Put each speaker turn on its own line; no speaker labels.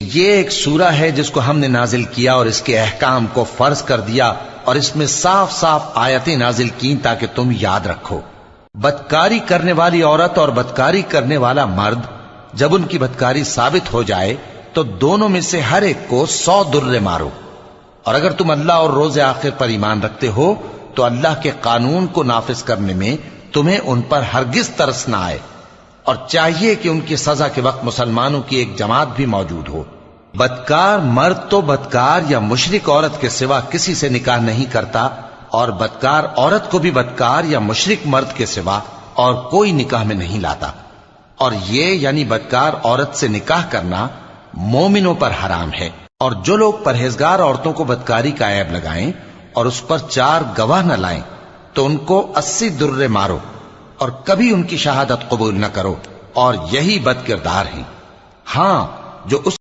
یہ ایک سورہ ہے جس کو ہم نے نازل کیا اور اس کے احکام کو فرض کر دیا اور اس میں صاف صاف آیتیں نازل کی تاکہ تم یاد رکھو۔ بدکاری کرنے والی عورت اور بدکاری کرنے والا مرد جب ان کی بدکاری ثابت ہو جائے تو دونوں میں سے ہر ایک کو 100 درے مارو، اور اگر تم اللہ اور روز آخر پر ایمان رکھتے ہو تو اللہ کے قانون کو نافذ کرنے میں تمہیں ان پر ہرگز ترس نہ آئے، اور چاہیے کہ ان کی سزا کے وقت مسلمانوں کی ایک جماعت بھی موجود ہو۔ بدکار مرد تو بدکار یا مشرک عورت کے سوا کسی سے نکاح نہیں کرتا، اور بدکار عورت کو بھی بدکار یا مشرک مرد کے سوا اور کوئی نکاح میں نہیں لاتا، اور یہ یعنی بدکار عورت سے نکاح کرنا مومنوں پر حرام ہے۔ اور جو لوگ پرہیزگار عورتوں کو بدکاری کا عیب لگائیں اور اس پر 4 گواہ نہ لائیں تو ان کو 80 درے مارو، اور کبھی ان کی شہادت قبول نہ کرو، اور یہی بد کردار ہیں۔ ہاں، جو اس